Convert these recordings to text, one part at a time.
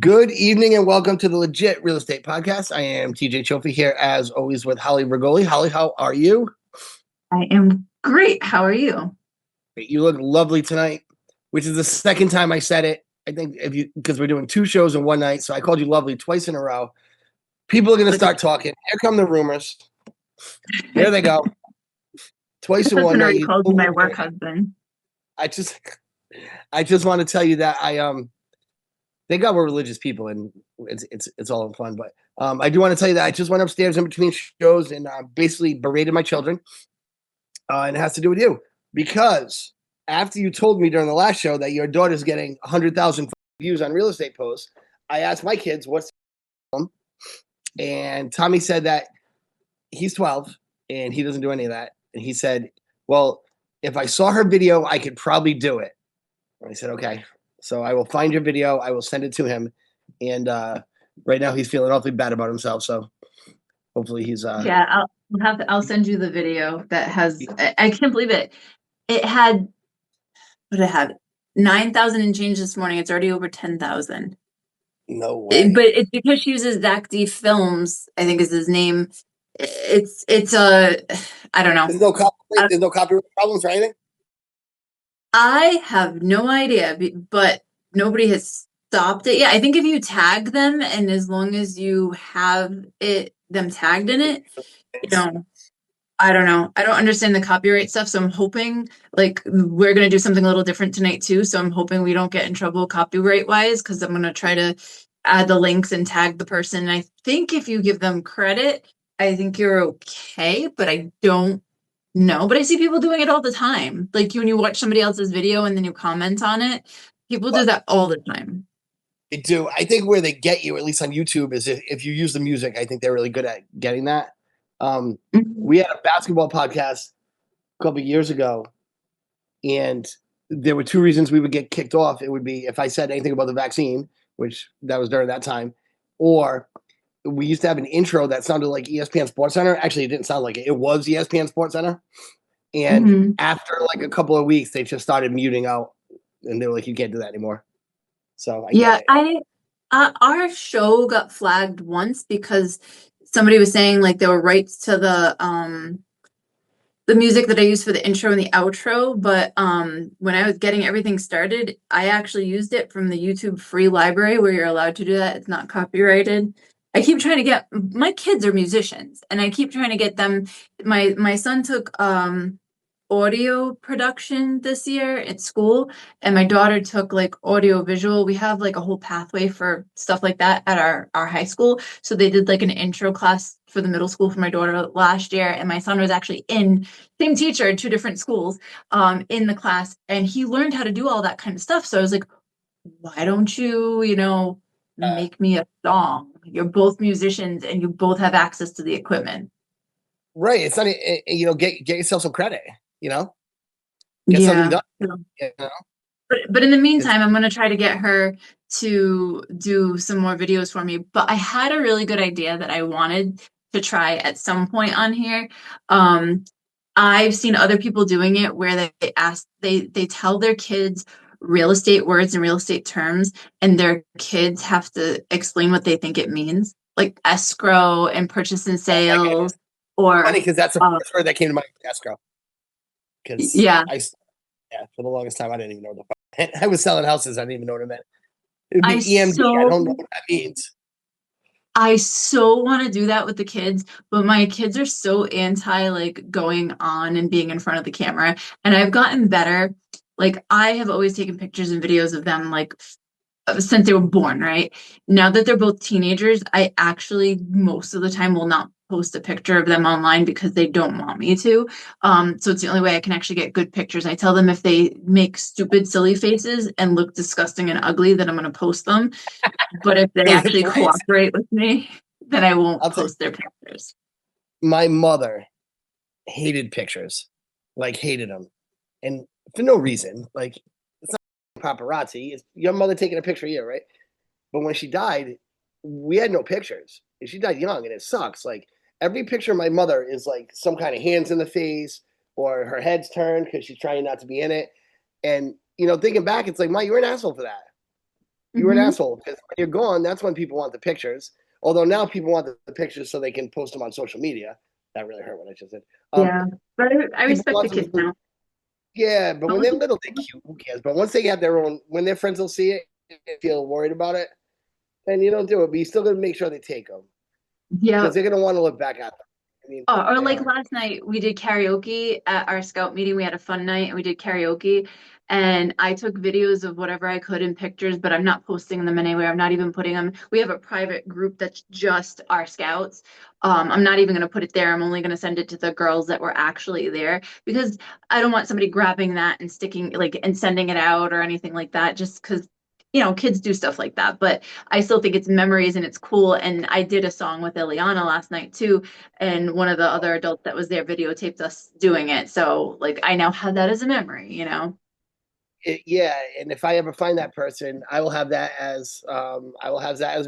Good evening and welcome to the Legit Real Estate Podcast. I am TJ Chofi here as always with Holly Regoli. Holly, how are you? I am great. How are you? You look lovely tonight, which is the second time I said it. I think because we're doing two shows in one night, so I called you lovely twice in a row. People are going to start talking. Here come the rumors. There they go. Twice in one night. Called me my work husband. I just want to tell you that thank God we're religious people and it's all in fun. But I do want to tell you that I just went upstairs in between shows and basically berated my children. And it has to do with you. Because after you told me during the last show that your daughter's getting 100,000 views on real estate posts, I asked my kids what's the and Tommy said that he's 12 and he doesn't do any of that. And he said, well, if I saw her video, I could probably do it. And I said, okay. So I will find your video. I will send it to him. And right now he's feeling awfully bad about himself. So hopefully he's yeah, I'll send you the video that has I can't believe it. It had 9,000 and change this morning. It's already over 10,000. No way. But it's because she uses Zach D Films, I think is his name. It's I don't know. There's no copyright problems or anything? I have no idea, but nobody has stopped it. Yeah, I think if you tag them and as long as you have them tagged in it, I don't know. I don't understand the copyright stuff, so I'm hoping we're going to do something a little different tonight too. So I'm hoping we don't get in trouble copyright wise because I'm going to try to add the links and tag the person. And I think if you give them credit, I think you're okay, but I don't know. But I see people doing it all the time. Like when you watch somebody else's video and then you comment on it, people do that all the time. They do. I think where they get you, at least on YouTube, is if you use the music. I think they're really good at getting that. We had a basketball podcast a couple of years ago, and there were two reasons we would get kicked off. It would be if I said anything about the vaccine, which that was during that time, or we used to have an intro that sounded like ESPN Sports Center. Actually, it didn't sound like it. It was ESPN Sports Center. And after like a couple of weeks, they just started muting out, and they were like, "You can't do that anymore." So our show got flagged once because somebody was saying like there were rights to the music that I used for the intro and the outro, but when I was getting everything started, I actually used it from the YouTube free library where you're allowed to do that. It's not copyrighted. I keep trying to get my kids are musicians and I keep trying to get them. My son took audio production this year at school and my daughter took like audio visual. We have like a whole pathway for stuff like that at our high school. So they did like an intro class for the middle school for my daughter last year. And my son was actually same teacher, two different schools, in the class. And he learned how to do all that kind of stuff. So I was like, why don't you, make me a song? You're both musicians and you both have access to the equipment. Right. It's not, get yourself some credit, Get something done. But in the meantime, I'm going to try to get her to do some more videos for me. But I had a really good idea that I wanted to try at some point on here. I've seen other people doing it where they tell their kids real estate words and real estate terms, and their kids have to explain what they think it means, like escrow and purchase and sales. Or funny because that's the first word that came to mind, escrow. Because for the longest time I didn't even know what the fuck. I was selling houses. I didn't even know what it meant. It'd be EMD. I don't know what that means. I so want to do that with the kids, but my kids are so anti going on and being in front of the camera. And I've gotten better. Like I have always taken pictures and videos of them since they were born, right? Now that they're both teenagers, I actually most of the time will not post a picture of them online because they don't want me to. So it's the only way I can actually get good pictures. I tell them if they make stupid, silly faces and look disgusting and ugly, then I'm going to post them. But if they actually cooperate with me, then I won't post their pictures. My mother hated pictures, hated them. And for no reason, it's not paparazzi. It's your mother taking a picture of you, right? But when she died, we had no pictures. She died young, and it sucks. Every picture of my mother is some kind of hands in the face or her head's turned because she's trying not to be in it. And, thinking back, it's like, Ma, you were an asshole for that. You were an Mhm. asshole because when you're gone, that's when people want the pictures. Although now people want the pictures so they can post them on social media. That really hurt what I just said. Um, Yeah, but I People respect the want them kids to, now. yeah, but But when they're little, they're cute. Who cares? But once they have their own, when their friends will see it and feel worried about it, then you don't do it. But you still got to make sure they take them yeah. because they're gonna want to look back at them. I mean, Oh, or they like are. last night, we did karaoke at our scout meeting. We had a fun night and we did karaoke. And I took videos of whatever I could in pictures, but I'm not posting them anywhere. I'm not even putting them. We have a private group that's just our scouts. I'm not even going to put it there. I'm only going to send it to the girls that were actually there because I don't want somebody grabbing that and sticking like and sending it out or anything like that, just because, kids do stuff like that. But I still think it's memories and it's cool. And I did a song with Ileana last night too, and one of the other adults that was there videotaped us doing it. So like I now have that as a memory. Yeah, and if I ever find that person, I will have that as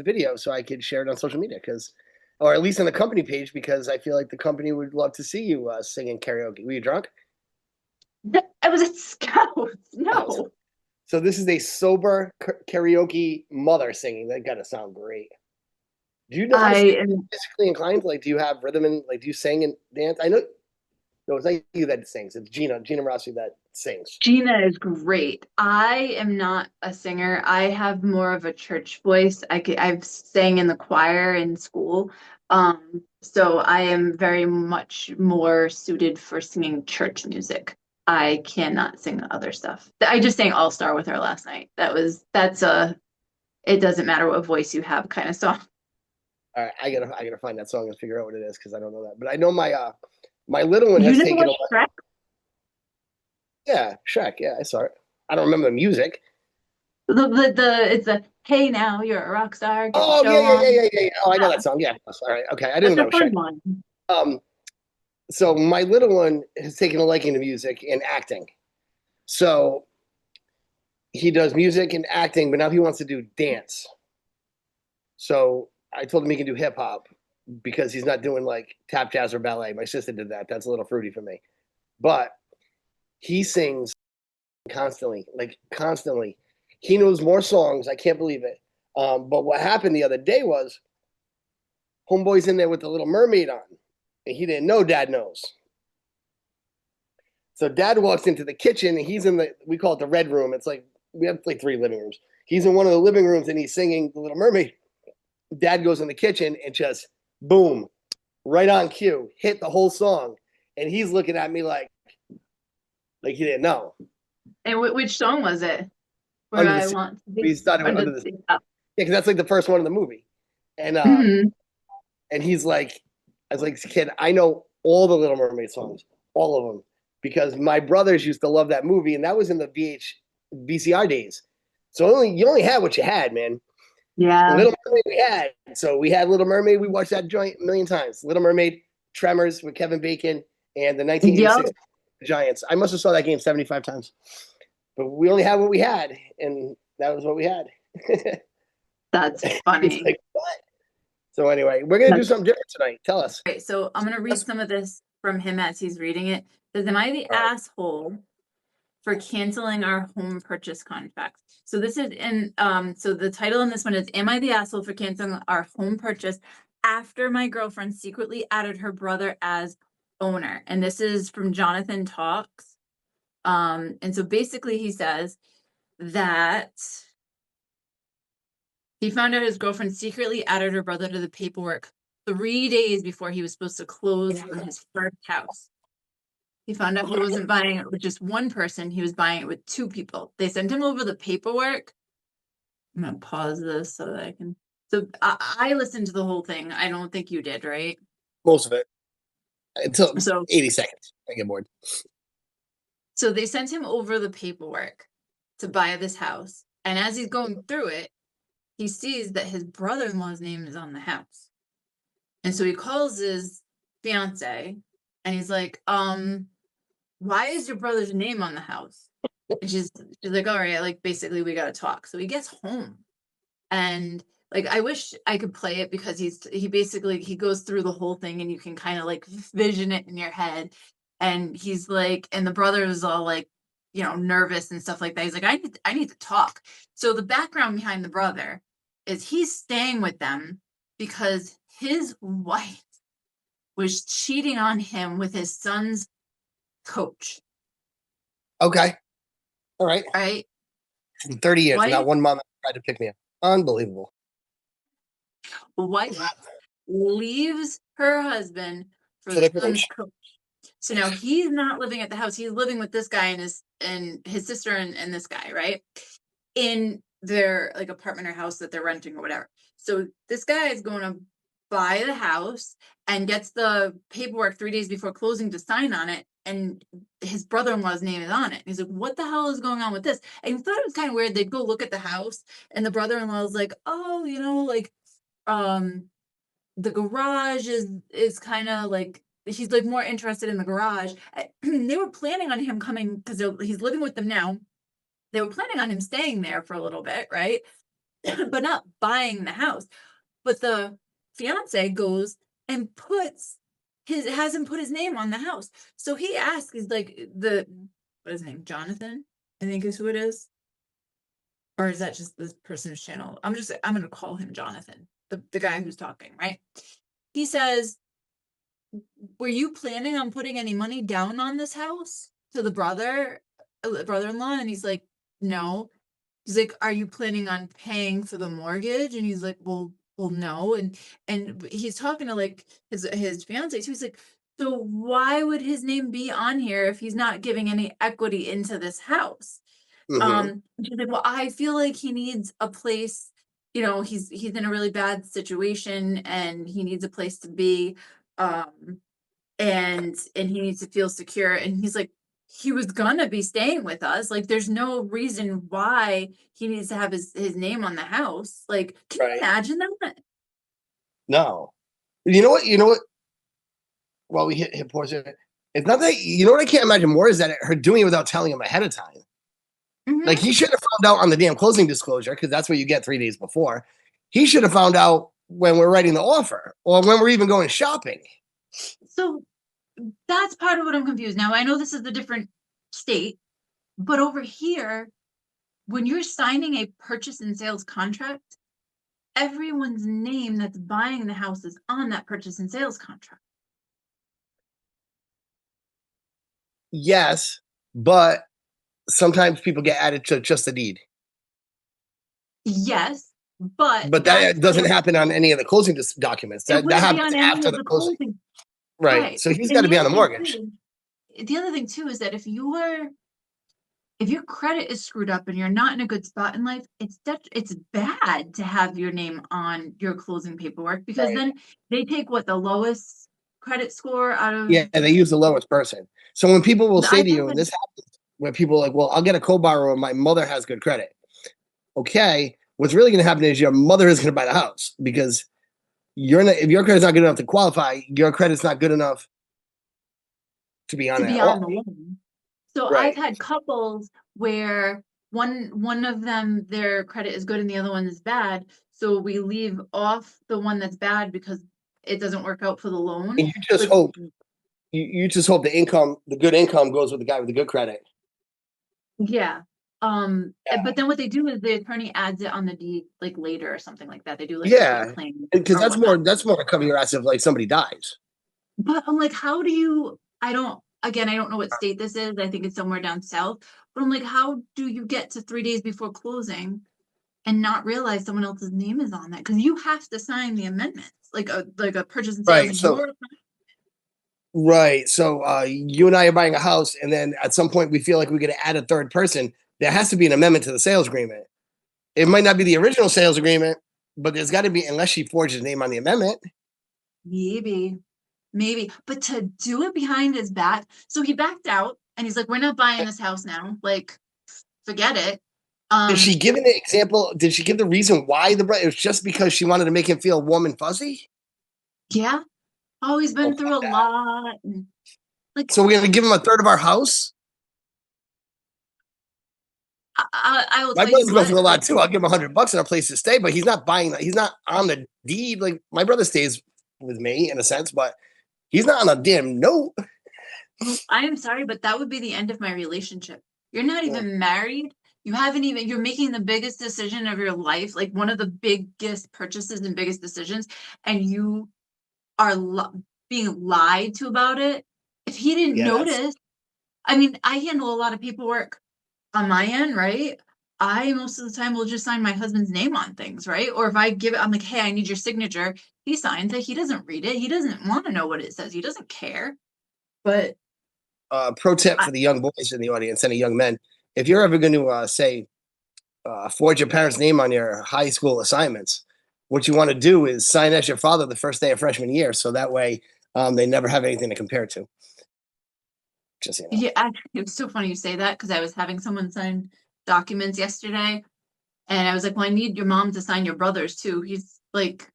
video so I could share it on social media because, or at least on the company page because I feel like the company would love to see you singing karaoke. Were you drunk? I was at Scouts. Oh, No. so this is a sober karaoke mother singing. That gotta sound great. Do you know how to I sing? am Physically inclined? Like, do you have rhythm and like do you sing and dance? I know. No, it's not you that sings. It's Gina Rossi that sings. Gina is great. I am not a singer. I have more of a church voice. I've sang in the choir in school. So I am very much more suited for singing church music. I cannot sing the other stuff. I just sang All Star with her last night. That's a it doesn't matter what voice you have kind of song. All right, I gotta find that song and figure out what it is because I don't know that. But I know my little one You has never taken a watched Shrek? yeah, Shrek. Yeah, I saw it. I don't remember the music. It's a hey now you're a rock star, get the Oh show on. yeah. Oh, I know that Yeah, song. Yeah. All right. Okay. I didn't that's a know fun Shrek. one. Um, so my little one has taken a liking to music and acting. So he does music and acting, but now he wants to do dance. So I told him he can do hip hop because he's not doing like tap jazz or ballet. My sister did that. That's a little fruity for me. But he sings constantly, like constantly. He knows more songs. I can't believe it. But what happened the other day was homeboy's in there with the Little Mermaid on, and he didn't know Dad knows. So Dad walks into the kitchen, and he's in we call it the red room. It's like we have like 3 living rooms. He's in one of the living rooms, and he's singing the Little Mermaid. Dad goes in the kitchen and just boom, right on cue, hit the whole song, and he's looking at me like he didn't know. And which song was it? Where Under the I sea, want to be we started with under under the the sea. Oh. yeah, because that's like the first one in the movie, and Mhm. he's like, I was like, kid, I know all the Little Mermaid songs, all of them, because my brothers used to love that movie, and that was in the VCR days. So you only had what you had, man. Yeah. Little Mermaid we had, so we had Little Mermaid. We watched that joint a million times. Little Mermaid, Tremors with Kevin Bacon, and the Yep. 1986 Giants. I must have saw that game 75 times, but we only had what we had, and that was what we had. That's It's funny. like what? So anyway, we're gonna do That's something different tonight. Tell us. great. So I'm gonna read some of this from him as he's reading it. It says, am I the All right. asshole for canceling our home purchase contract? So this is in so the title on this one is Am I the asshole for canceling our home purchase after my girlfriend secretly added her brother as owner? And this is from Jonathan Talks. And so basically he says that he found out his girlfriend secretly added her brother to the paperwork 3 days before he was supposed to close on his first house. He found out he wasn't buying it with just one person, he was buying it with 2 people. They sent him over the paperwork. I'm gonna pause this so that I can. So I listened to the whole thing. I don't think you did, right? Most of it until So 80 seconds. I get bored. so they sent him over the paperwork to buy this house. And as he's going through it, he sees that his brother-in-law's name is on the house. And so he calls his fiance and he's like, why is your brother's name on the house? And she's like, all right, like basically we gotta talk. So he gets home and like I wish I could play it because he goes through the whole thing and you can kind of like vision it in your head. And he's like, and the brother is all like nervous and stuff like that. He's like, I need to talk. So the background behind the brother is he's staying with them because his wife was cheating on him with his son's coach. Okay. All right. Right? 30 years, Wife, not one mom tried to pick me up. Unbelievable. wife leaves her husband for For the the son's coach. coach. So now he's not living at the house. He's living with this guy and his sister and this guy, right? In their like apartment or house that they're renting or whatever. So this guy is going to buy the house and gets the paperwork 3 days before closing to sign on it. And his brother-in-law's name is on it. And he's like, what the hell is going on with this? And he thought it was kind of weird. They'd go look at the house and the brother-in-law was like, oh, like, the garage is kind of like, he's like more interested in the garage. They were planning on him coming because he's living with them now. They were planning on him staying there for a little bit, right? But not buying the house. But the fiance goes and has him put his name on the house. So he asks, he's like, what is his name? Jonathan, I think is who it is. Or is that just this person's channel? I'm going to call him Jonathan, the guy who's talking, right? He says, were you planning on putting any money down on this house to the brother-in-law? And he's like, no. He's like, are you planning on paying for the mortgage? And he's like, well, no. And he's talking to like his fiance too. He's like, so why would his name be on here if he's not giving any equity into this house? She's like, well, I feel like he needs a place, he's in a really bad situation and he needs a place to be. And he needs to feel secure. And he's like, he was gonna be staying with us. Like, there's no reason why he needs to have his name on the house. Like, can you imagine that? No. You know what? Well, we hit pause here. It's not that, what I can't imagine more is that her doing it without telling him ahead of time. Like, he should have found out on the damn closing disclosure, because that's what you get 3 days before. He should have found out when we're writing the offer or when we're even going shopping. So that's part of what I'm confused. Now, I know this is a different state, but over here, when you're signing a purchase and sales contract, everyone's name that's buying the house is on that purchase and sales contract. Yes, but sometimes people get added to just the deed. Yes, but that doesn't happen on any of the closing documents. That happens after the closing. Right. So he's got to be on the mortgage. The other thing too is that if your credit is screwed up and you're not in a good spot in life, it's bad to have your name on your closing paperwork, because then they take the lowest credit score out of. Yeah, they use the lowest person. So when people will say to you, and this happens, where people are like, well, I'll get a co-borrower, my mother has good credit. Okay, what's really going to happen is your mother is going to buy the house, because if your credit's not good enough to qualify, your credit's not good enough to be on the loan. So I've had couples where one of them, their credit is good and the other one is bad. So we leave off the one that's bad because it doesn't work out for the loan. And you just hope the good income goes with the guy with the good credit. Yeah. But then what they do is the attorney adds it on the deed like later or something like that. They do like a claim, because that's more to cover your ass if like somebody dies. But I'm like, how do you? I don't know what state this is. I think it's somewhere down south. But I'm like, how do you get to 3 days before closing and not realize someone else's name is on that? Because you have to sign the amendments, like a purchase and sales. Right. So you and I are buying a house, and then at some point we feel like we're going to add a third person. There has to be an amendment to the sales agreement. It might not be the original sales agreement, but there's got to be, unless she forged his name on the amendment. Maybe, but to do it behind his back. So he backed out and he's like, we're not buying this house now. Like, forget it. Did she give an example? Did she give the reason why it was just because she wanted to make him feel warm and fuzzy? Yeah. Oh, he's been through a lot. So we're going to give him a third of our house? I will. My brother's going through a lot too. I'll give him $100 and a place to stay, but he's not buying that. He's not on the deed. Like, my brother stays with me in a sense, but he's not on a damn note. I am sorry, but that would be the end of my relationship. You're not Yeah. even married. You haven't even, you're making the biggest decision of your life, like one of the biggest purchases and biggest decisions, and you are being lied to about it. If he didn't Yeah, that's notice, I mean, I handle a lot of paperwork on my end, right? I most of the time will just sign my husband's name on things, right? Or if I give it, I'm like, hey, I need your signature. He signs it. He doesn't read it. He doesn't want to know what it says. He doesn't care. But pro tip I, for the young boys in the audience and the young men. If you're ever going to say forge your parents' name on your high school assignments, what you want to do is sign as your father the first day of freshman year, so that way they never have anything to compare to. Just yeah, actually, it was so funny you say that because I was having someone sign documents yesterday, and I was like, well, I need your mom to sign your brother's too. He's like,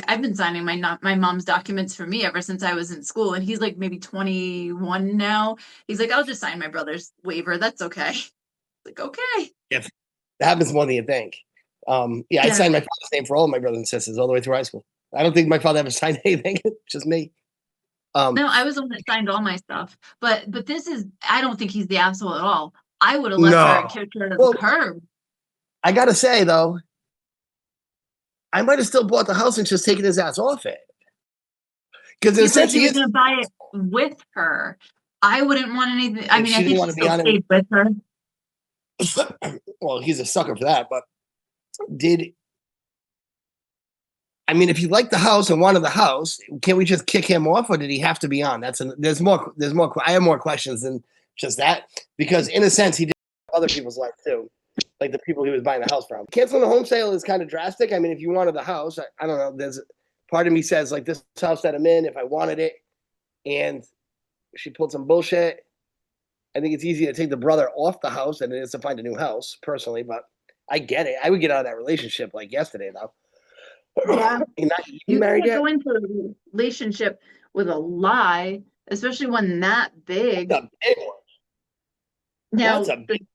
I've been signing my mom's documents for me ever since I was in school, and he's like maybe 21 now. He's like, I'll just sign my brother's waiver. That's okay. Like, okay. If that happens more than you think. Yeah, I Yeah. signed my father's name for all of my brothers and sisters all the way through high school. I don't think my father ever signed anything, just me. No, I was the one that signed all my stuff. But this is, I don't think he's the asshole at all. I would have left her No. at Kitchener to the Well, curb. I got to say, though, I might have still bought the house and just taken his ass off it. Because in a Yeah, but sense, he he was is. gonna buy it with her. I wouldn't want anything. I If mean, I she didn't think want she to be still on stayed with her. him, well, he's a sucker for that. But did I mean, if he liked the house and wanted the house, can we just kick him off, or did he have to be on? There's more. There's more. I have more questions than just that because, in a sense, he did other people's life too, like the people he was buying the house from. Canceling the home sale is kind of drastic. I mean, if you wanted the house, I don't know. There's part of me says like this house that I'm in, if I wanted it, and she pulled some bullshit, I think it's easier to take the brother off the house than it is to find a new house, personally. But I get it. I would get out of that relationship like yesterday, though. Yeah, You're not even you married can't yet? go into a relationship with a lie, especially one that big. That's a big one. That's Now, a big.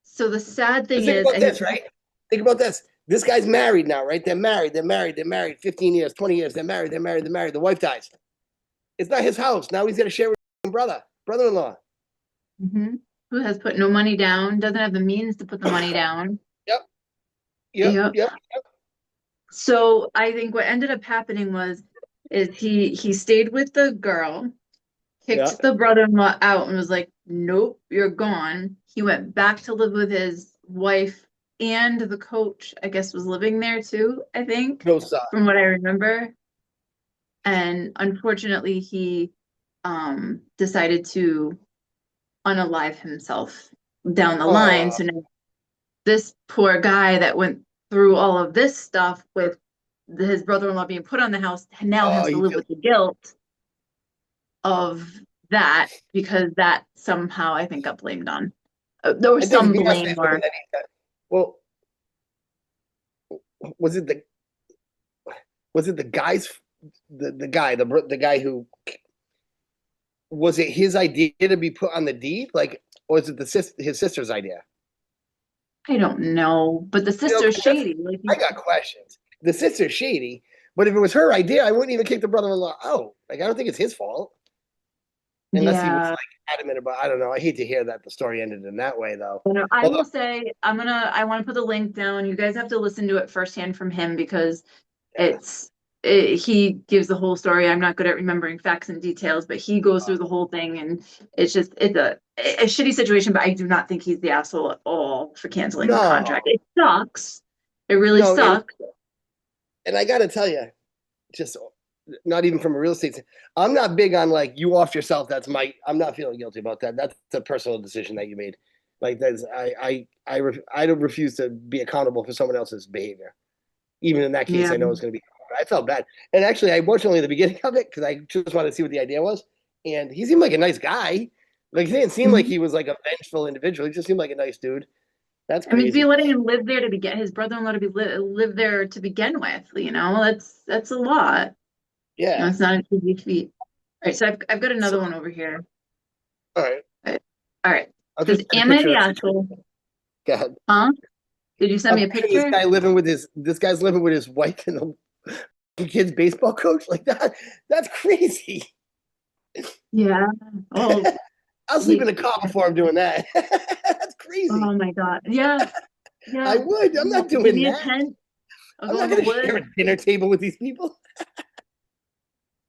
so the sad But thing think is, about and this, right? Think about this. This guy's married now, right? They're married. They're married. They're married. 15 years, 20 years. They're married. They're married. They're married. The wife dies. It's not his house. Now he's got to share with his brother-in-law. Mhm. Who has put no money down, doesn't have the means to put the money down. Yep. Yep. Yep. Yep. So I think what ended up happening is he stayed with the girl, kicked Yep. the brother-in-law out and was like, nope, you're gone. He went back to live with his wife, and the coach, I guess, was living there too, I think, No son. from what I remember. And unfortunately, he decided to unalive himself down the line. Oh, So now this poor guy that went through all of this stuff with his brother-in-law being put on the house now oh, has to you live feel. with the guilt of that, because that somehow I think got blamed on. There was I think some he must be blame something or that he said. Well, was it the guy's the guy who was it his idea to be put on the deed, like, or is it his sister's idea? I don't know, but the You know, sister's 'cause that's shady. Like, I got questions. The sister's shady, but if it was her idea, I wouldn't even kick the brother-in-law out. Like, I don't think it's his fault unless he was yeah. like adamant about. I don't know. I hate to hear that the story ended in that way, though. You know, I Although, will say I want to put the link down. You guys have to listen to it firsthand from him because yeah, he gives the whole story. I'm not good at remembering facts and details, but he goes through the whole thing, and it's a shitty situation. But I do not think he's the asshole at all for canceling the contract. no, It sucks. It really no, sucks. and I got to tell you, just not even from a real estate. I'm not big on like you off yourself. I'm not feeling guilty about that. That's a personal decision that you made. Like that's I don't refuse to be accountable for someone else's behavior. Even in that case, Yeah. I know it's going to be. I felt bad, and actually, I watched only the beginning of it because I just wanted to see what the idea was. And he seemed like a nice guy. Like he didn't seem like Mhm. he was like a vengeful individual. He just seemed like a nice dude. That's I mean, to be crazy. letting him live there to begin his brother-in-law to be live there to begin with, that's a lot. You know, Yeah. it's not an easy feat. All right, so I've got So another one over here. all right, All right. All right. I'll Says, just get a am I picture the of the situation. asshole? Go ahead. Huh? Did you send I'm me a picturing this picture? guy living with his. This guy's living with his wife and the kid's baseball coach like that. That's crazy. Yeah. Oh, I'll sleep in a car before I'm doing that. That's crazy. Oh my God. Yeah. I Yeah. would. I'm Yeah. not Give doing me a that. tent. I'll I'm go not in the going to woods. share a dinner table with these people.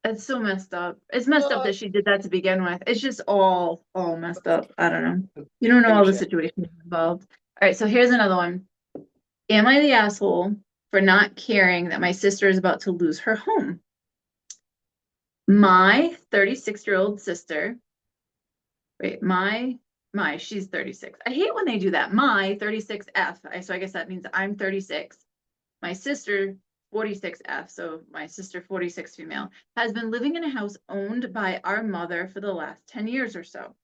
It's so messed up. It's messed up Oh, that she did that to begin with. It's just all messed up. I don't know. You don't know dinner all the share. situations involved. All right, so here's another one. Am I the asshole for not caring that my sister is about to lose her home? My 36-year-old sister, wait, she's 36. I hate when they do that. My 36F. So I guess that means I'm 36. My sister, 46F, so my sister, 46 female, has been living in a house owned by our mother for the last 10 years or so.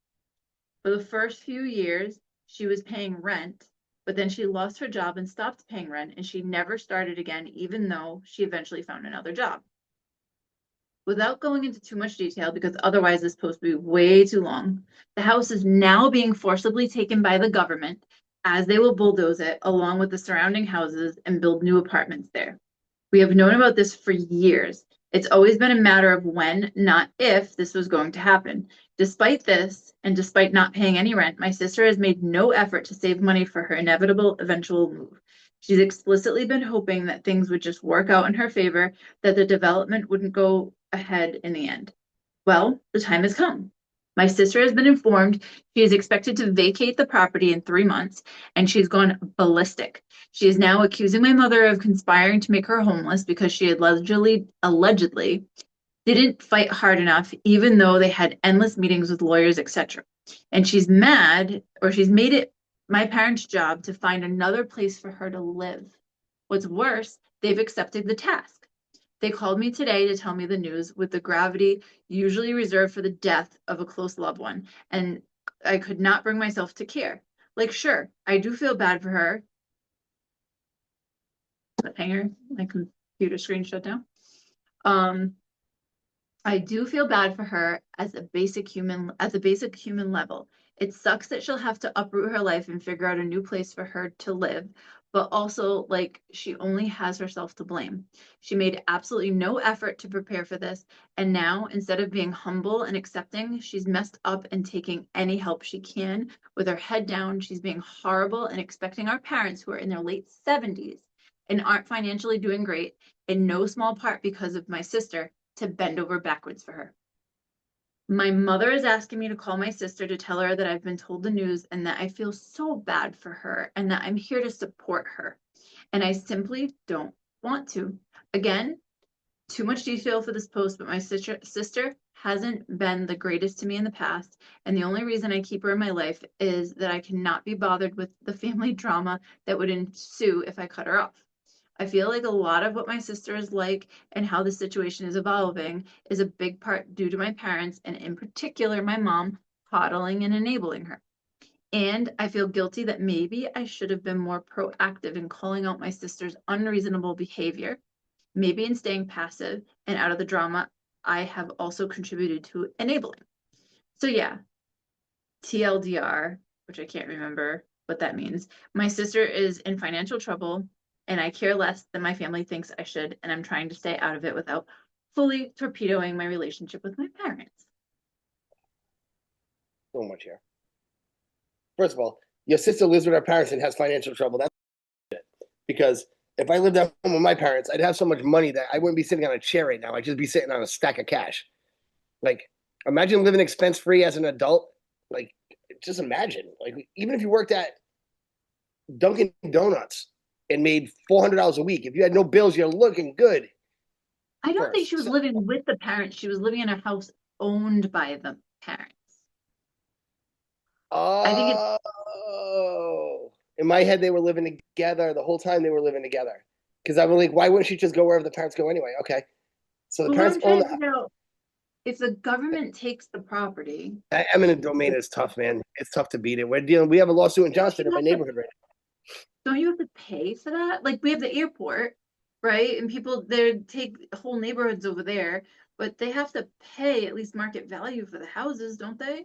For the first few years, she was paying rent, but then she lost her job and stopped paying rent, and she never started again, even though she eventually found another job. Without going into too much detail, because otherwise this post would be way too long, the house is now being forcibly taken by the government as they will bulldoze it along with the surrounding houses and build new apartments there. We have known about this for years. It's always been a matter of when, not if, this was going to happen. Despite this, and despite not paying any rent, my sister has made no effort to save money for her inevitable eventual move. She's explicitly been hoping that things would just work out in her favor, that the development wouldn't go ahead in the end. Well, the time has come. My sister has been informed she is expected to vacate the property in 3 months, and she's gone ballistic. She is now accusing my mother of conspiring to make her homeless because she allegedly didn't fight hard enough, even though they had endless meetings with lawyers, etc. And she's mad, or she's made it my parents' job to find another place for her to live. What's worse, they've accepted the task. They called me today to tell me the news with the gravity usually reserved for the death of a close loved one, and I could not bring myself to care. Like, sure, I do feel bad for her. Hanger, my computer screen shut down. Um, I do feel bad for her as a basic human level. It sucks that she'll have to uproot her life and figure out a new place for her to live, but also like she only has herself to blame. She made absolutely no effort to prepare for this, and now instead of being humble and accepting, she's messed up and taking any help she can. With her head down, she's being horrible and expecting our parents who are in their late 70s and aren't financially doing great, in no small part because of my sister, to bend over backwards for her. My mother is asking me to call my sister to tell her that I've been told the news and that I feel so bad for her and that I'm here to support her. And I simply don't want to. Again, too much detail for this post, but my sister hasn't been the greatest to me in the past. And the only reason I keep her in my life is that I cannot be bothered with the family drama that would ensue if I cut her off. I feel like a lot of what my sister is like and how the situation is evolving is a big part due to my parents, and in particular, my mom coddling and enabling her. And I feel guilty that maybe I should have been more proactive in calling out my sister's unreasonable behavior, maybe in staying passive and out of the drama I have also contributed to enabling. So, yeah, TLDR, which I can't remember what that means. My sister is in financial trouble, and I care less than my family thinks I should, and I'm trying to stay out of it without fully torpedoing my relationship with my parents. So much here. First of all, your sister lives with her parents and has financial trouble. That's because if I lived at home with my parents, I'd have so much money that I wouldn't be sitting on a chair right now. I'd just be sitting on a stack of cash. Like, imagine living expense free as an adult. Like, just imagine. Like, even if you worked at Dunkin' Donuts and made $400 a week, if you had no bills, you're looking good I don't think she first. was So, living with the parents. She was living in a house owned by the parents. I think it's, in my head, they were living together the whole time they were living together. Because I'm like, why wouldn't she just go wherever the parents go anyway? Okay. So the but what parents I'm own trying to the figure out, if the government takes the property, eminent domain is tough, man. It's tough to beat it. We have a lawsuit in don't Johnston in you my have to neighborhood right don't you have to pay for that? Like we have the airport, right? And people they take whole neighborhoods over there, but they have to pay at least market value for the houses, don't they?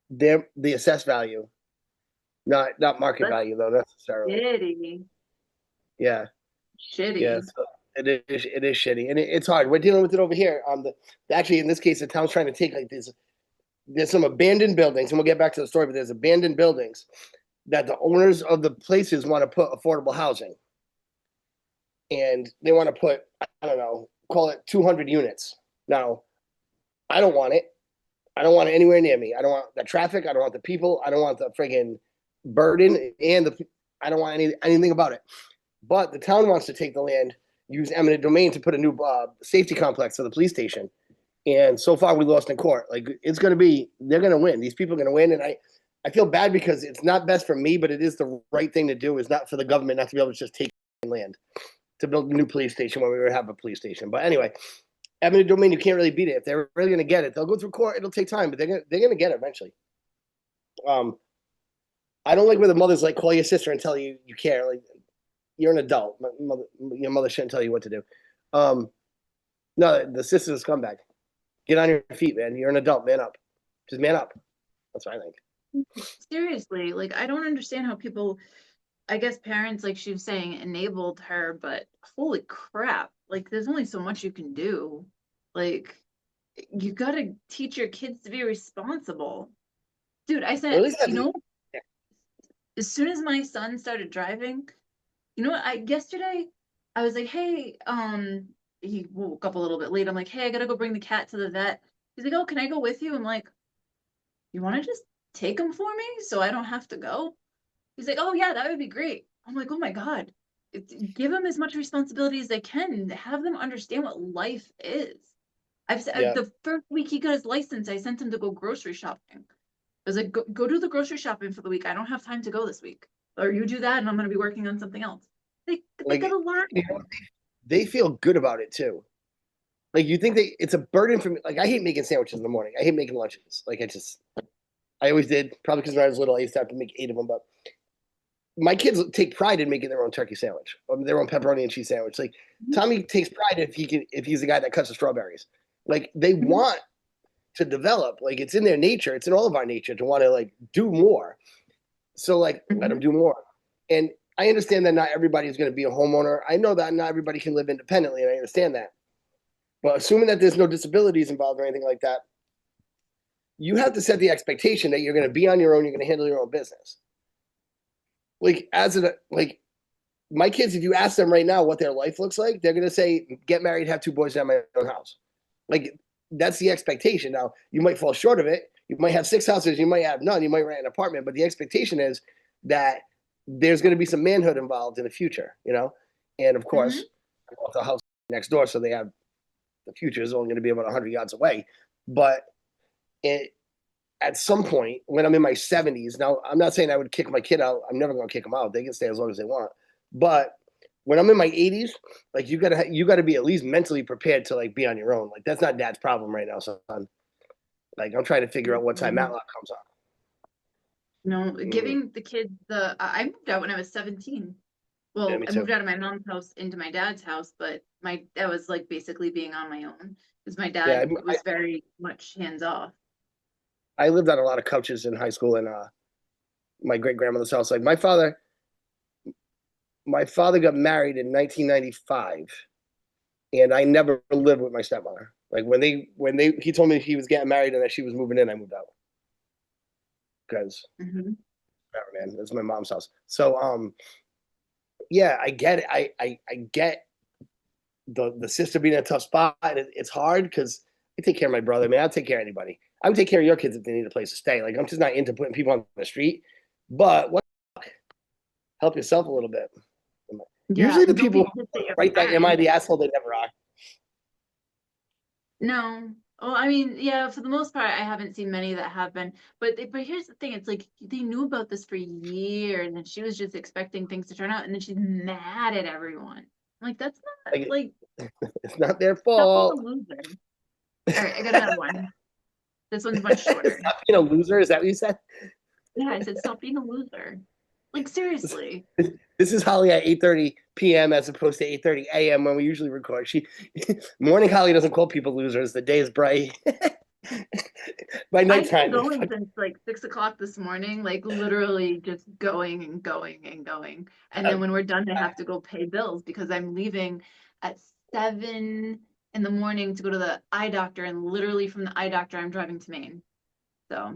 now. The assessed value, not market That's value though necessarily. shitty. Yeah, yeah. Shitty. So it is shitty, and it's hard. We're dealing with it over here. Actually, in this case, the town's trying to take like this. there's some abandoned buildings, and we'll get back to the story, but there's abandoned buildings that the owners of the places want to put affordable housing. And they want to put, I don't know, call it 200 units. Now, I don't want it. I don't want it anywhere near me. I don't want the traffic. I don't want the people. I don't want the friggin' burden and I don't want anything about it. But the town wants to take the land, use eminent domain to put a new safety complex for the police station. And so far, we lost in court. Like it's going to be, they're going to win. These people are going to win, and I feel bad because it's not best for me, but it is the right thing to do. It's not for the government not to be able to just take land to build a new police station when we would have a police station. But anyway, eminent domain, you can't really beat it. If they're really going to get it, they'll go through court. It'll take time, but they're going to get it eventually. I don't like where the mother's like, call your sister and tell you you care. Like you're an adult. Your mother shouldn't tell you what to do. No, the sister's a scumbag. Get on your feet, man. You're an adult. Man up. Just man up. That's what I think. Seriously, like I don't understand how people, I guess parents, like she was saying, enabled her, but holy crap, like there's only so much you can do. Like you gotta teach your kids to be responsible. Dude, I Or at said, least have you the, know, as soon as my son started driving, you know what, yesterday I was like, hey, he woke up a little bit late. I'm like, hey, I gotta go bring the cat to the vet. He's like, oh, can I go with you? I'm like, you want to just take him for me so I don't have to go? He's like, oh yeah, that would be great. I'm like, oh my God. Give them as much responsibility as they can. Have them understand what life is. I've said yeah. the first week he got his license, I sent him to go grocery shopping. I was like, go do the grocery shopping for the week. I don't have time to go this week. Or you do that and I'm gonna be working on something else. They Like gotta learn. you know, they feel good about it too. Like you think it's a burden for me. Like I hate making sandwiches in the morning. I hate making lunches. Like I always did. Probably because when I was little, I used to have to make 8 of them. But my kids take pride in making their own turkey sandwich, or their own pepperoni and cheese sandwich. Like Tommy takes pride if he's the guy that cuts the strawberries. Like they Mhm. want to develop. Like it's in their nature. It's in all of our nature to want to like do more. So like let them Mhm. do more. And I understand that not everybody is going to be a homeowner. I know that not everybody can live independently, and I understand that. But assuming that there's no disabilities involved or anything like that, you have to set the expectation that you're going to be on your own. You're going to handle your own business. Like my kids, if you ask them right now what their life looks like, they're going to say, "Get married, have 2 boys, and have my own house." Like that's the expectation. Now you might fall short of it. You might have 6 houses. You might have none. You might rent an apartment. But the expectation is that there's going to be some manhood involved in the future. And of course, Mhm. I bought the house next door, so they have the future is only going to be about 100 yards away. But it, at some point, when I'm in my 70s, now I'm not saying I would kick my kid out. I'm never going to kick them out. They can stay as long as they want. But when I'm in my 80s, like you gotta be at least mentally prepared to like be on your own. Like that's not dad's problem right now, son. Like I'm trying to figure out what time Mhm. Matlock comes on. No, Mm, giving the kids I moved out when I was 17. yeah, Well, me I too. moved out of my mom's house into my dad's house, but that was like basically being on my own because my Yeah, dad was very much hands off. I lived on a lot of couches in high school and my great grandmother's house. Like my father got married in 1995, and I never lived with my stepmother. Like when he told me he was getting married and that she was moving in, I moved out because Hmm. man, it's my mom's house. So yeah, I get it. I get the sister being in a tough spot. It's hard because I take care of my brother. Man, I'll take care of anybody. I would take care of your kids if they need a place to stay. Like I'm just not into putting people on the street. But help yourself a little bit. Yeah, Usually the and don't people be pissed at your write that am I friends. the asshole they never are. No. Well, I mean, yeah, for the most part, I haven't seen many that have been. But here's the thing: it's like they knew about this for years, and she was just expecting things to turn out, and then she's mad at everyone. I'm like, that's not Like like it's not their stop being a fault. loser. All right, I got another one. This one's much shorter. Stop being a loser. Is that what you said? Yeah, I said stop being a loser. Like seriously. This is Holly at 8:30 p.m. as opposed to 8:30 a.m. when we usually record. She morning Holly doesn't call people losers. The day is bright. By I've been nighttime, going since like 6 o'clock this morning, like literally just going and going and going. And then when we're done, I have to go pay bills because I'm leaving at 7 in the morning to go to the eye doctor. And literally from the eye doctor, I'm driving to Maine. So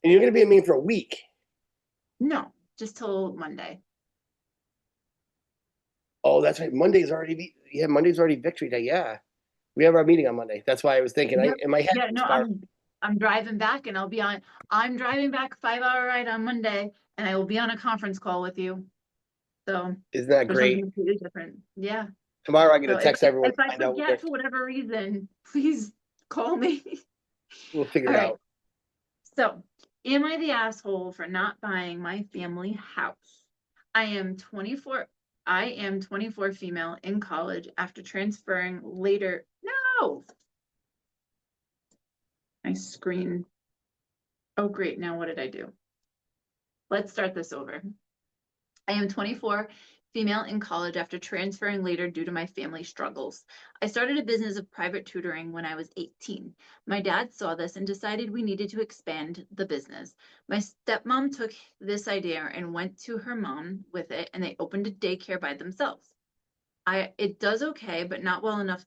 And you're going to be in Maine for a week. no, just till Monday. Oh, that's right. Monday's already Victory Day. Yeah. We have our meeting on Monday. That's why I was thinking. Yep. In my head, Yeah, it was no, far. I'm driving back and I'm driving back 5 hour ride on Monday and I will be on a conference call with you. So Isn't that for great? something completely different. Yeah. Tomorrow, I'm going So to text everyone if to I find out what they're. forget for whatever reason, please call me. We'll figure All it right. out. So, am I the asshole for not buying my family house? I am 24. I am 24 female in college after transferring later. No, my screen. Oh, great. Now what did I do? Let's start this over. I am 24, female in college after transferring later due to my family struggles. I started a business of private tutoring when I was 18. My dad saw this and decided we needed to expand the business. My stepmom took this idea and went to her mom with it, and they opened a daycare by themselves. It does okay, but not well enough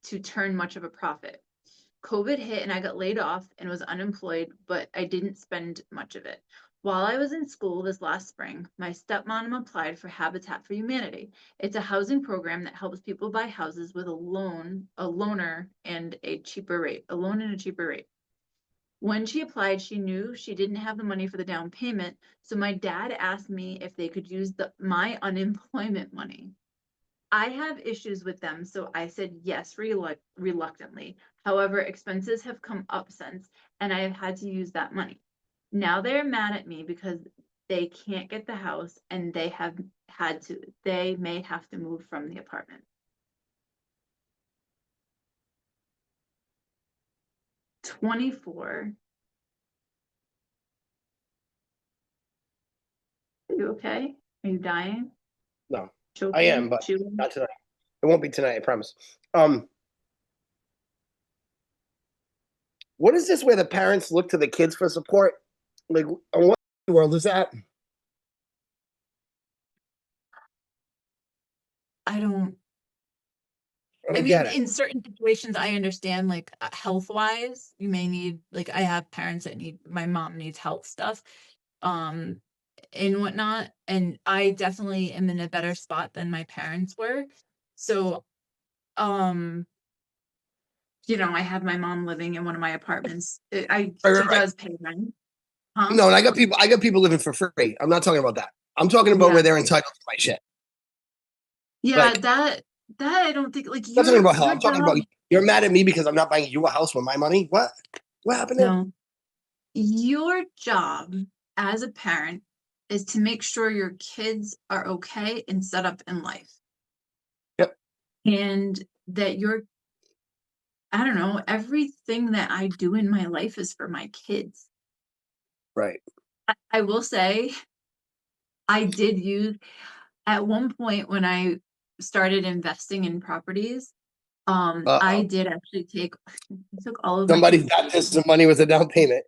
to turn much of a profit. COVID hit and I got laid off and was unemployed, but I didn't spend much of it. While I was in school this last spring, my stepmom applied for Habitat for Humanity. It's a housing program that helps people buy houses with a loaner and a cheaper rate, a loan and a cheaper rate. When she applied, she knew she didn't have the money for the down payment, so my dad asked me if they could use my unemployment money. I have issues with them, so I said yes reluctantly. However, expenses have come up since, and I have had to use that money. Now they're mad at me because they can't get the house and they may have to move from the apartment. 24. Are you okay? Are you dying? No, I am, Choking? but Chewing? not tonight. It won't be tonight. I promise. What is this where the parents look to the kids for support? Like, on what world is that? I don't I I don't mean, get it. in certain situations, I understand, like, health wise, you may need, like, I have parents that my mom needs health stuff, um, and whatnot. And I definitely am in a better spot than my parents were. So, um, I have my mom living in one of my apartments. Right, She right, right. does pay rent. Huh? No, and I got people living for free. I'm not talking about that. I'm talking about where Yeah. they're entitled to my shit. Yeah, Like, that I don't think, like, I'm not talking about hell. your I'm talking about job. you're mad at me because I'm not buying you a house with my money. What? What happened there? No. Your job as a parent is to make sure your kids are okay and set up in life, Yep. and that I don't know, everything that I do in my life is for my kids. Right. I will say I did use at one point when I started investing in properties, I Uh-oh. did actually I took all of my Somebody's kids' got this some money with a down payment.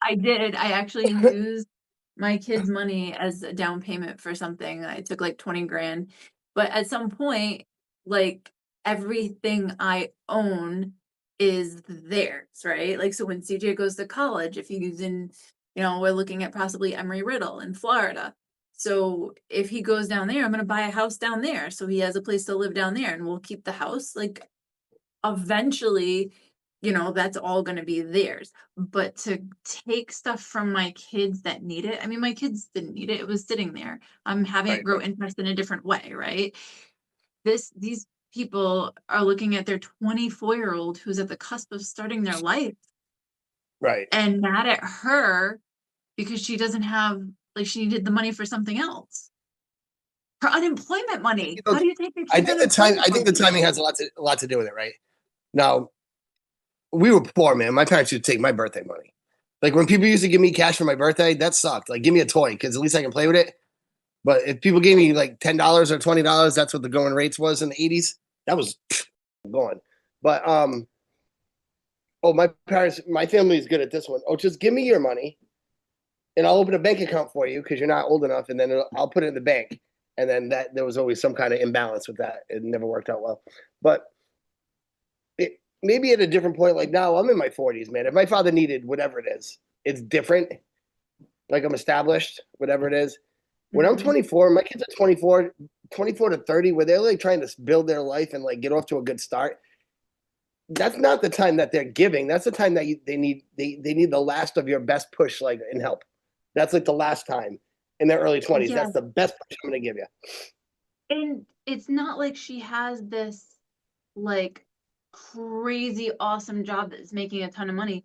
I did. I actually used my kids' money as a down payment for something. I took like 20 grand. But at some point, like, everything I own is theirs, right? Like, so when CJ goes to college, if he's in, we're looking at possibly Emory-Riddle in Florida. So if he goes down there, I'm going to buy a house down there. So he has a place to live down there and we'll keep the house. Like, eventually, that's all going to be theirs. But to take stuff from my kids that need it, I mean, my kids didn't need it. It was sitting there. I'm having it Right. grow interest in a different way, right? These people are looking at their 24-year-old who's at the cusp of starting their life Right. and mad at her because she doesn't have, like, she needed the money for something else. Her unemployment money. How do you take your I kids' think the time. unemployment I think the money? timing has a lot to do with it, right? Now, we were poor, man. My parents used to take my birthday money. Like when people used to give me cash for my birthday, that sucked. Like, give me a toy because at least I can play with it. But if people gave me like $10 or $20, that's what the going rates was in the '80s. That was going. But oh, my family is good at this one. Oh, just give me your money, and I'll open a bank account for you because you're not old enough, and then I'll put it in the bank. And then there was always some kind of imbalance with that. It never worked out well. But maybe at a different point, like now I'm in my 40s, man. If my father needed whatever it is, it's different. Like I'm established, whatever it is. When I'm Mhm. 24, my kids are 24 to 30, where they're like trying to build their life and like get off to a good start. That's not the time that they're giving. That's the time that they need the last of your best push, like and help. That's like the last time in their early 20s. Yeah. That's the best push I'm gonna give you. And it's not like she has this like crazy awesome job that's making a ton of money.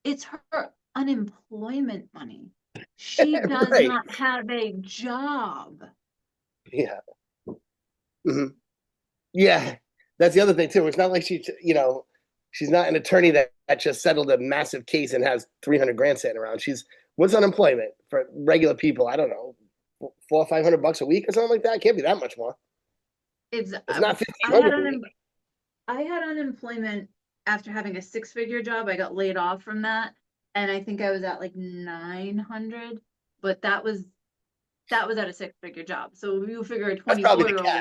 It's her unemployment money. She does Right. not have a job. Yeah. Hmm. Yeah. That's the other thing too. It's not like she's not an attorney that just settled a massive case and has 300 grand sitting around. What's unemployment for regular people? I don't know, 400 or 500 bucks a week or something like that. It can't be that much more. It's It's not I had 1,500 a week. I had unemployment after having a six-figure job. I got laid off from that, and I think I was at like 900, but that was at a six-figure job. So you figure a That's probably 24 the year cat.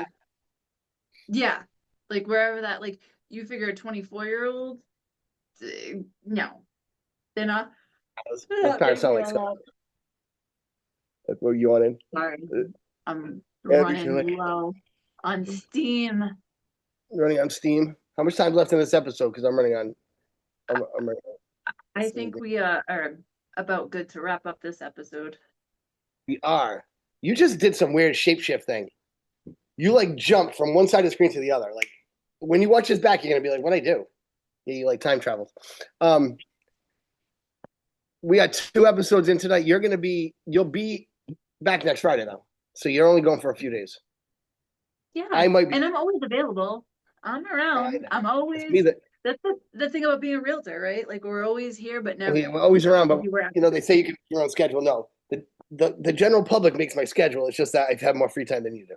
old, yeah, like wherever that like you figure a 24-year-old, no, they're Those not parents making sound a like so. lot. That's what you want in. Sorry, I'm running Everything low on Steam. running on Steam. How much time left in this episode? Because I'm running on. I'm running. I think we are about good to wrap up this episode. We are. You just did some weird shapeshift thing. You like jumped from one side of the screen to the other. Like when you watch this back, you're gonna be like, "What I do?" Yeah, you like time travel. Um, we got 2 episodes in tonight. You'll be back next Friday though, so you're only going for a few days. Yeah, I might be. and I'm always available. I'm I around. know. I'm It's me always that that's the thing about being a realtor, right? Like we're always here, but never we're always around, but everywhere at they say you can your own schedule. No, the general public makes my schedule. It's just that I have more free time than you do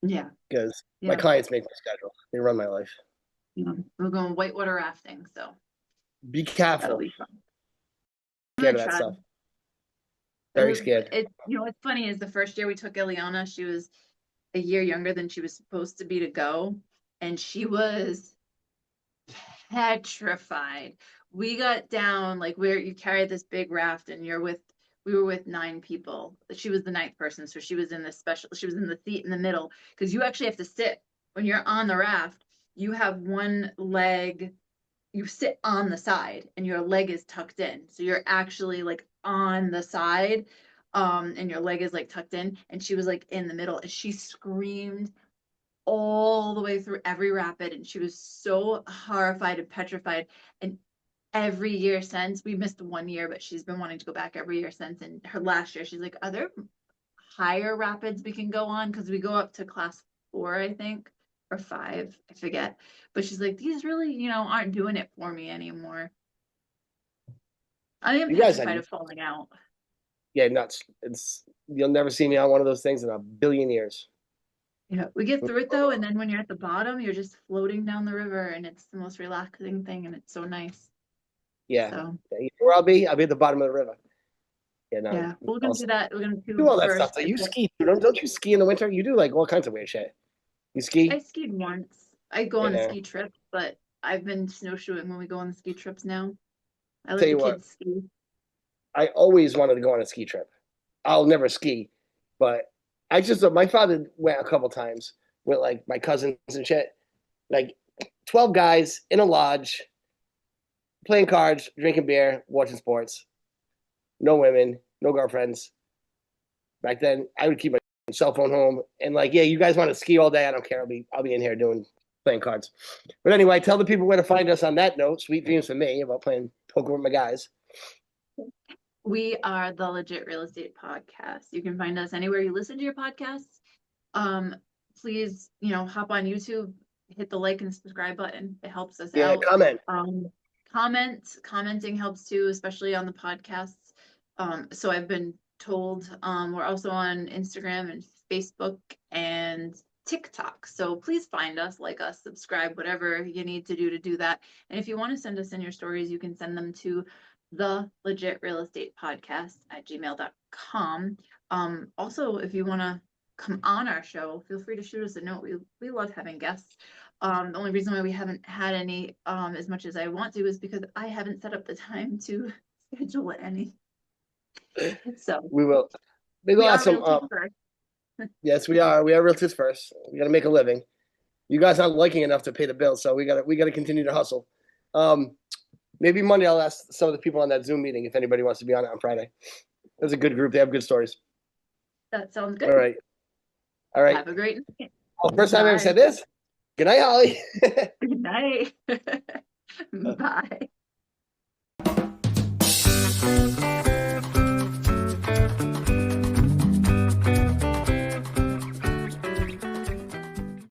Yeah, because my yeah, clients make my schedule. They run my life. yeah. We're going whitewater rafting, so Be that'll careful. be fun. I'm Scared gonna of that try. stuff. Very scared. What's funny is the first year we took Ileana, she was a year younger than she was supposed to be to go, and she was petrified. We got down like where you carry this big raft and we were with 9 people. She was the ninth person, so she was in she was in the seat in the middle because you actually have to sit when you're on the raft. You have one leg, you sit on the side and your leg is tucked in. So you're actually like on the side, and your leg is like tucked in. And she was like in the middle and she screamed all the way through every rapid, and she was so horrified and petrified. And every year since, we missed 1 year, but she's been wanting to go back every year since. And her last year she's like, are there higher rapids we can go on, because we go up to class 4, I think, or 5, I forget. But she's like, these really aren't doing it for me anymore. I am You guys are petrified of falling out. yeah nuts. You'll never see me on one of those things in a billion years. Yeah, we get through it though, and then when you're at the bottom, you're just floating down the river, and it's the most relaxing thing, and it's so nice. Yeah. So Yeah, you know where I'll be? I'll be at the bottom of the river. Yeah, no. yeah, we're gonna do Also, that. We're gonna do do all that stuff. first. So you ski, too. Don't you ski in the winter? You do like all kinds of weird shit. You I ski? skied once. I go on a Yeah. ski trip, but I've been snowshoeing when we go on the ski trips now. I Tell let the you what, kids ski. I always wanted to go on a ski trip. I'll never ski, but my father went a couple times with like my cousins and shit. Like 12 guys in a lodge, playing cards, drinking beer, watching sports. No women, no girlfriends. Back then, I would keep my cell phone home and like, yeah, you guys want to ski all day? I don't care. I'll be in here playing cards. But anyway, tell the people where to find us on that note. Sweet dreams for me about playing poker with my guys. We are the Legit Real Estate Podcast. You can find us anywhere you listen to your podcasts. Um, Please, hop on YouTube, hit the like and subscribe button. It helps us Yeah, out. comment. Commenting helps too, especially on the podcasts. So I've been told. We're also on Instagram and Facebook and TikTok. So please find us, like us, subscribe, whatever you need to do that. And if you want to send us in your stories, you can send them to the legit real estate podcast at gmail.com. Also, if you want to come on our show, feel free to shoot us a note. We love having guests. The only reason why we haven't had any as much as I want to is because I haven't set up the time to schedule any. So We will. Maybe we we'll have are some. realtors first. Yes, we are. We are realtors first. We got to make a living. You guys aren't liking enough to pay the bill, so we got to continue to hustle. Maybe Monday I'll ask some of the people on that Zoom meeting if anybody wants to be on it on Friday. It's a good group. They have good stories. That sounds All good. right. All right. Have a great night. Oh, first time I ever Bye. said this. Good night, Holly. Good night. Bye.